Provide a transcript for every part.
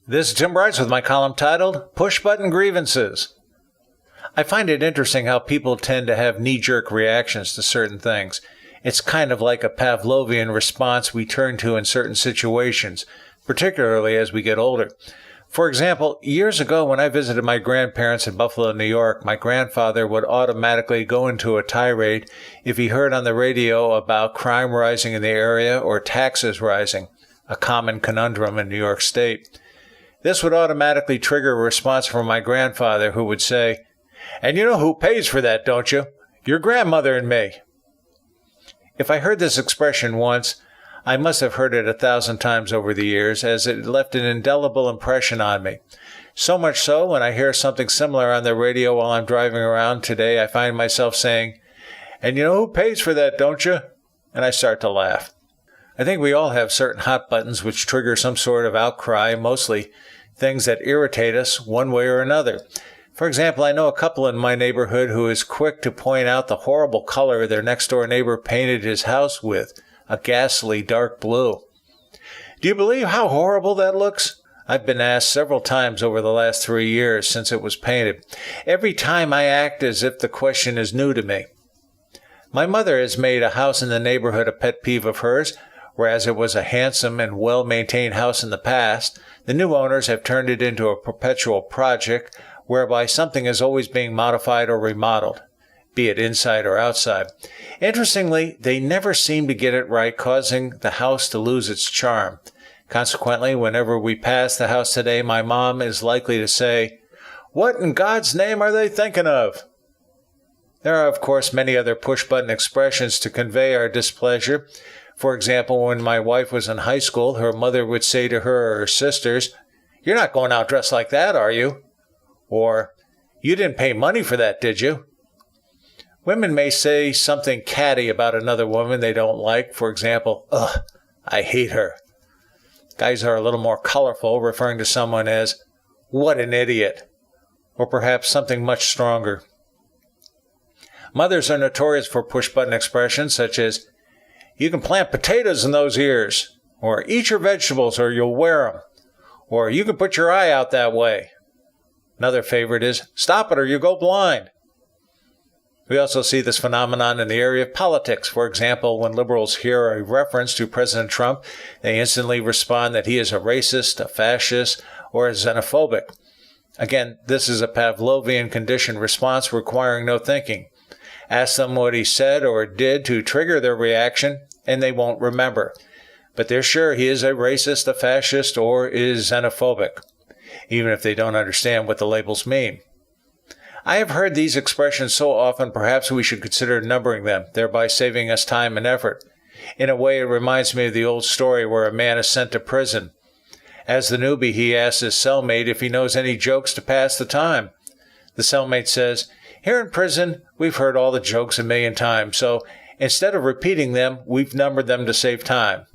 This is Tim Bryce with my column titled, Push Button Grievances. I find it interesting how people tend to have knee-jerk reactions to certain things. It's kind of like a Pavlovian response we turn to in certain situations, particularly as we get older. For example, years ago when I visited my grandparents in Buffalo, New York, my grandfather would automatically go into a tirade if he heard on the radio about crime rising in the area or taxes rising, a common conundrum in New York State. This would automatically trigger a response from my grandfather who would say, "And you know who pays for that, don't you? Your grandmother and me." If I heard this expression once, I must have heard it 1,000 times over the years, as it left an indelible impression on me. So much so, when I hear something similar on the radio while I'm driving around today, I find myself saying, "And you know who pays for that, don't you?" And I start to laugh. I think we all have certain hot buttons which trigger some sort of outcry, mostly things that irritate us one way or another. For example, I know a couple in my neighborhood who is quick to point out the horrible color their next-door neighbor painted his house with, a ghastly dark blue. Do you believe how horrible that looks? I've been asked several times over the last 3 years since it was painted. Every time I act as if the question is new to me. My mother has made a house in the neighborhood a pet peeve of hers. Whereas it was a handsome and well-maintained house in the past, the new owners have turned it into a perpetual project whereby something is always being modified or remodeled, be it inside or outside. Interestingly, they never seem to get it right, causing the house to lose its charm. Consequently, whenever we pass the house today, my mom is likely to say, "What in God's name are they thinking of?" There are, of course, many other push-button expressions to convey our displeasure. For example, when my wife was in high school, her mother would say to her or her sisters, "You're not going out dressed like that, are you?" Or, "You didn't pay money for that, did you?" Women may say something catty about another woman they don't like. For example, "Ugh, I hate her." Guys are a little more colorful, referring to someone as, "What an idiot," or perhaps something much stronger. Mothers are notorious for push-button expressions such as, "You can plant potatoes in those ears," or "Eat your vegetables or you'll wear 'em," or "You can put your eye out that way." Another favorite is, "Stop it or you go blind." We also see this phenomenon in the area of politics. For example, when liberals hear a reference to President Trump, they instantly respond that he is a racist, a fascist, or a xenophobic. Again, this is a Pavlovian conditioned response requiring no thinking. Ask them what he said or did to trigger their reaction, and they won't remember. But they're sure he is a racist, a fascist, or is xenophobic, even if they don't understand what the labels mean. I have heard these expressions so often, perhaps we should consider numbering them, thereby saving us time and effort. In a way, it reminds me of the old story where a man is sent to prison. As the newbie, he asks his cellmate if he knows any jokes to pass the time. The cellmate says, "Here in prison, we've heard all the jokes a million times, so instead of repeating them, we've numbered them to save time.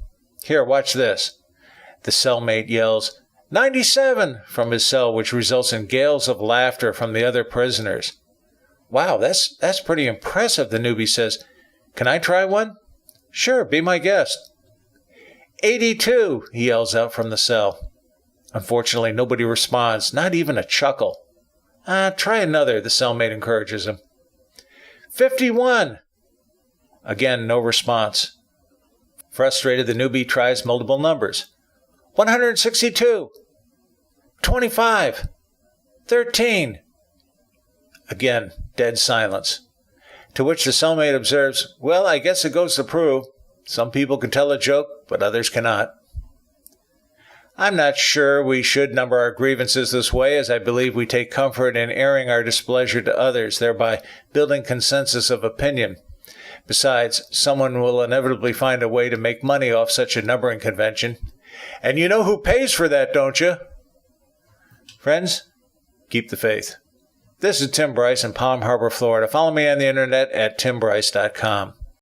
Here, watch this." The cellmate yells, "97!" from his cell, which results in gales of laughter from the other prisoners. "Wow, that's pretty impressive," the newbie says. "Can I try one?" "Sure, be my guest." 82, he yells out from the cell. Unfortunately, nobody responds, not even a chuckle. Try another, the cellmate encourages him. 51. Again, no response. Frustrated, the newbie tries multiple numbers. 162. 25. 13. Again, dead silence. To which the cellmate observes, "Well, I guess it goes to prove. Some people can tell a joke, but others cannot." I'm not sure we should number our grievances this way, as I believe we take comfort in airing our displeasure to others, thereby building consensus of opinion. Besides, someone will inevitably find a way to make money off such a numbering convention. And you know who pays for that, don't you? Friends, keep the faith. This is Tim Bryce in Palm Harbor, Florida. Follow me on the internet at timbryce.com.